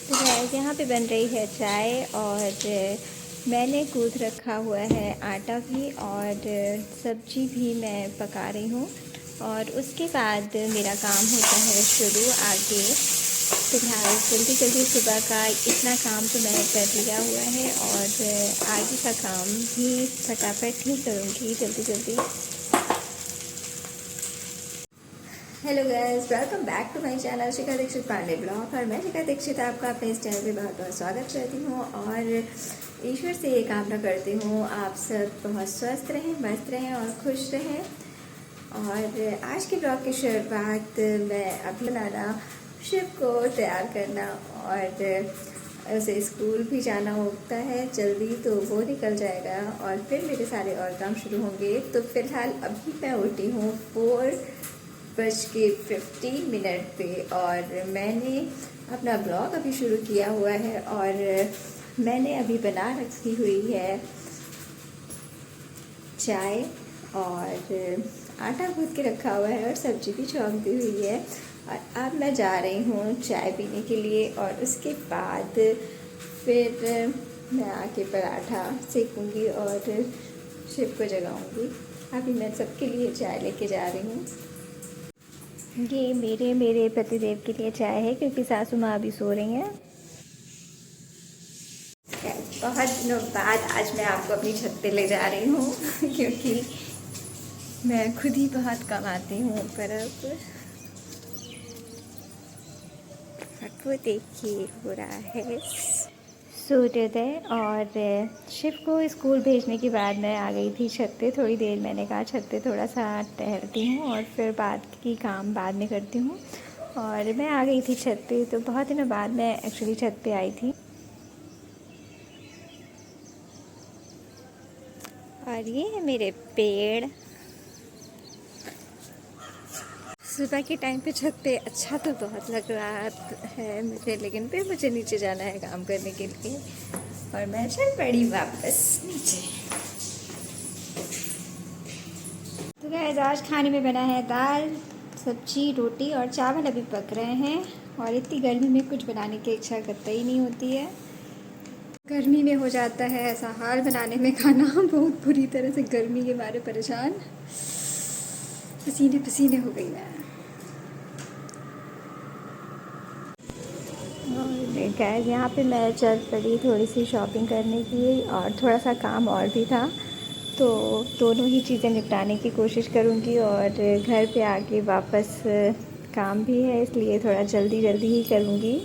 तो गाइस यहाँ पे बन रही है चाय और मैंने गूँथ रखा हुआ है आटा भी और सब्जी भी मैं पका रही हूँ और उसके बाद मेरा काम होता है शुरू आगे। फिलहाल जल्दी जल्दी सुबह का इतना काम तो मैंने कर लिया हुआ है और आगे का काम भी फटाफट ही करूँगी जल्दी जल्दी। Hello guys, welcome back to my channel Shikha Dixit Pandey blog. और मैं शिखा दीक्षित आपका अपने इस चैनल पे बहुत बहुत स्वागत करती हूँ और ईश्वर से ये कामना करती हूँ आप सब बहुत स्वस्थ रहें, मस्त रहें और खुश रहें। और आज के ब्लॉग की शुरुआत मैं अभी बनाना, शिव को तैयार करना और उसे स्कूल भी जाना होता है जल्दी, तो वो निकल जाएगा और फिर मेरे सारे और काम शुरू होंगे। तो फिलहाल अभी मैं उठी हूँ 4:50 पे और मैंने अपना ब्लॉग अभी शुरू किया हुआ है और मैंने अभी बना रखी हुई है चाय और आटा गूँथ के रखा हुआ है और सब्जी भी छौंक दी हुई है। और अब मैं जा रही हूँ चाय पीने के लिए और उसके बाद फिर मैं आके पराठा सेकूँगी और शिव को जगाऊँगी। अभी मैं सबके लिए चाय लेके जा रही हूँ। ये मेरे पतिदेव के लिए चाय है क्योंकि सासू माँ अभी सो रही हैं। बहुत दिनों बाद आज मैं आपको अपनी छत पे ले जा रही हूँ क्योंकि मैं खुद ही बहुत कम आती हूँ पर अब वो देखिए हो रहा है सूर्योदय। और शिव को स्कूल भेजने के बाद मैं आ गई थी छत पे। थोड़ी देर मैंने कहा छत पे थोड़ा सा टहलती हूँ और फिर बाकी काम बाद में करती हूँ। और मैं आ गई थी छत पे, तो बहुत दिनों बाद मैं एक्चुअली छत पे आई थी। और ये है मेरे पेड़। सुबह के टाइम पे छत पे अच्छा तो बहुत लग रहा है मुझे, लेकिन फिर मुझे नीचे जाना है काम करने के लिए और मैं चल पड़ी वापस नीचे। तो गाइस आज खाने में बना है दाल, सब्जी, रोटी और चावल अभी पक रहे हैं। और इतनी गर्मी में कुछ बनाने की इच्छा कतई नहीं होती है। गर्मी में हो जाता है ऐसा हाल बनाने में खाना बहुत बुरी तरह से गर्मी के मारे परेशान, पसीने पसीने हो गई मैं। और गाइस यहाँ पे मैं चल पड़ी थोड़ी सी शॉपिंग करने की और थोड़ा सा काम और भी था, तो दोनों ही चीज़ें निपटाने की कोशिश करूँगी। और घर पे आके वापस काम भी है इसलिए थोड़ा जल्दी जल्दी ही करूँगी।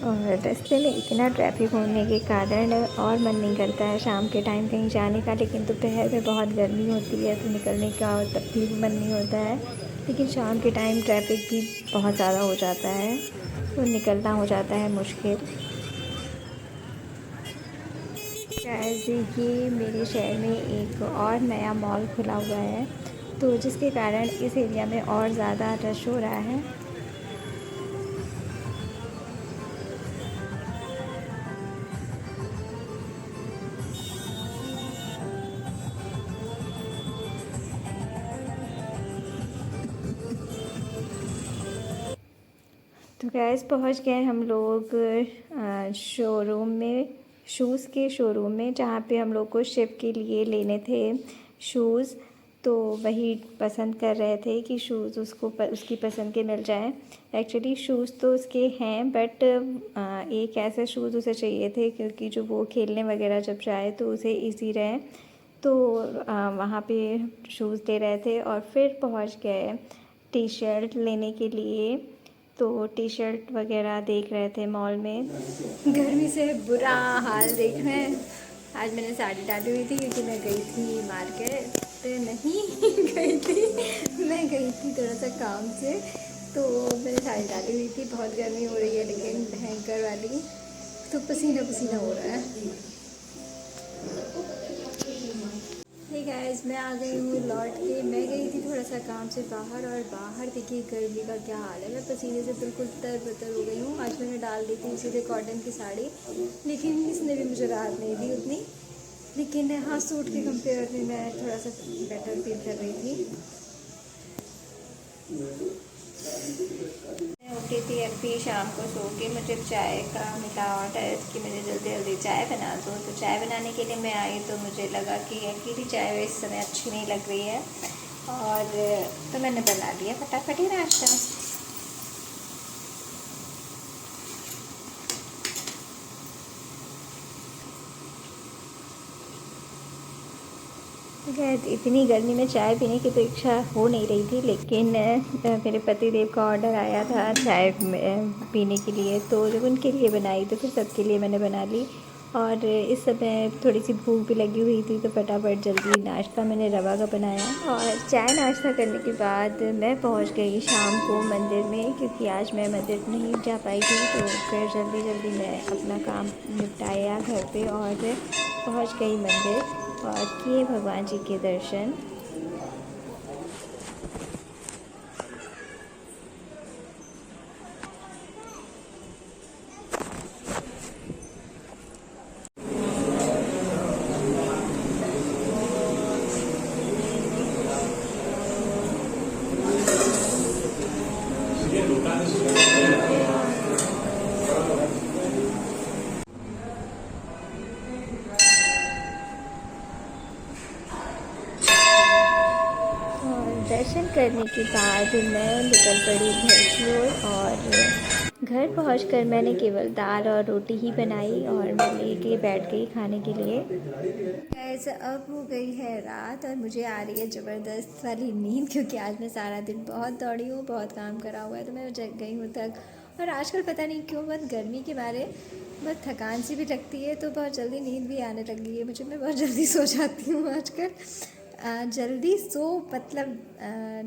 और रास्ते में इतना ट्रैफिक होने के कारण और मन नहीं करता है शाम के टाइम कहीं जाने का, लेकिन दोपहर में बहुत गर्मी होती है तो निकलने का और तब भी मन नहीं होता है। लेकिन शाम के टाइम ट्रैफिक भी बहुत ज़्यादा हो जाता है तो निकलना हो जाता है मुश्किल। शायद ये मेरे शहर में एक और नया मॉल खुला हुआ है, तो जिसके कारण इस एरिया में और ज़्यादा रश हो रहा है। तो गैस पहुंच गए हम लोग शोरूम में, शूज़ के शोरूम में, जहाँ पे हम लोग को शिव के लिए लेने थे शूज़। तो वही पसंद कर रहे थे कि शूज़ उसको उसकी पसंद के मिल जाएं। एक्चुअली शूज़ तो उसके हैं बट एक ऐसे शूज़ उसे चाहिए थे क्योंकि जो वो खेलने वगैरह जब जाए तो उसे इजी रहे, तो वहाँ पे शूज़ ले रहे थे। और फिर पहुँच गए टी शर्ट लेने के लिए, तो टी शर्ट वगैरह देख रहे थे मॉल में। गर्मी से बुरा हाल देख रहे हैं। आज मैंने साड़ी डाली हुई थी क्योंकि मैं गई थी मार्केट नहीं गई थी, मैं गई थी थोड़ा सा काम से, तो मैंने साड़ी डाली हुई थी। बहुत गर्मी हो रही है लेकिन भयंकर वाली, तो पसीना पसीना हो रहा है। हे गाइस मैं आ गई हूँ लौट के। मैं गई थी थोड़ा सा काम से बाहर, और बाहर देखिए गर्मी का क्या हाल है। मैं पसीने से बिल्कुल तर-बतर हो गई हूँ। आज मैंने डाल दी थी सीधे कॉटन की साड़ी, लेकिन इसने भी मुझे राहत नहीं दी उतनी। लेकिन हाँ, सूट के कंपेयर में मैं थोड़ा सा बेटर फील कर रही थी। मैं उठी थी अभी शाम को सो के। मुझे चाय का मिला ऑर्डर कि मुझे जल्दी जल्दी चाय बना दो, तो चाय बनाने के लिए मैं आई। तो मुझे लगा कि अकेली चाय इस समय अच्छी नहीं लग रही है, और तो मैंने बना लिया फटाफट ही नाश्ता। खैर इतनी गर्मी में चाय पीने की तो इच्छा हो नहीं रही थी, लेकिन मेरे पति देव का ऑर्डर आया था चाय पीने के लिए, तो जब उनके लिए बनाई तो फिर सबके लिए मैंने बना ली। और इस समय थोड़ी सी भूख भी लगी हुई थी, तो फटाफट जल्दी नाश्ता मैंने रवा का बनाया। और चाय नाश्ता करने के बाद मैं पहुंच गई शाम को मंदिर में, क्योंकि आज मैं मंदिर नहीं जा पाई थी। तो फिर जल्दी जल्दी मैं अपना काम निपटाया घर पे और पहुंच गई मंदिर और किए भगवान जी के दर्शन। दर्शन करने के बाद मैं निकल पड़ी घर की ओर, और घर पहुंचकर मैंने केवल दाल और रोटी ही बनाई और मैं लेके बैठ गई खाने के लिए। ऐसा अब हो गई है रात और मुझे आ रही है ज़बरदस्त वाली नींद, क्योंकि आज मैं सारा दिन बहुत दौड़ी हूँ, बहुत काम करा हुआ है, तो मैं जग गई हूँ थक। और आजकल पता नहीं क्यों बहुत गर्मी के बारे बहुत थकान सी भी लगती है, तो बहुत जल्दी नींद भी आने लगी है मुझे। मैं बहुत जल्दी सो जाती हूँ आजकल। जल्दी सो मतलब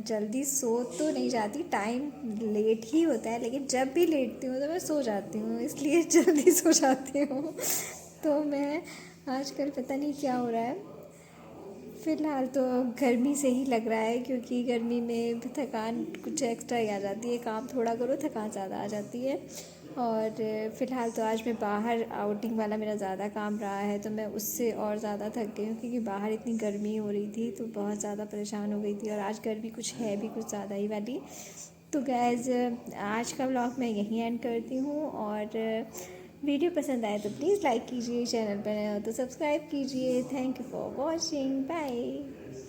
जल्दी सो तो नहीं जाती, टाइम लेट ही होता है, लेकिन जब भी लेटती हूँ तो मैं सो जाती हूँ, इसलिए जल्दी सो जाती हूँ। तो मैं आजकल पता नहीं क्या हो रहा है। फ़िलहाल तो गर्मी से ही लग रहा है, क्योंकि गर्मी में थकान कुछ एक्स्ट्रा ही आ जाती है। काम थोड़ा करो थकान ज़्यादा आ जाती है। और फ़िलहाल तो आज मैं बाहर आउटिंग वाला मेरा ज़्यादा काम रहा है, तो मैं उससे और ज़्यादा थक गई हूँ, क्योंकि बाहर इतनी गर्मी हो रही थी तो बहुत ज़्यादा परेशान हो गई थी। और आज गर्मी कुछ है भी कुछ ज़्यादा ही वाली। तो गाइज़ आज का व्लॉग मैं यहीं एंड करती हूँ, और वीडियो पसंद आए तो प्लीज़ लाइक कीजिए, चैनल पर नए हो तो सब्सक्राइब कीजिए। Thank you for watching, bye.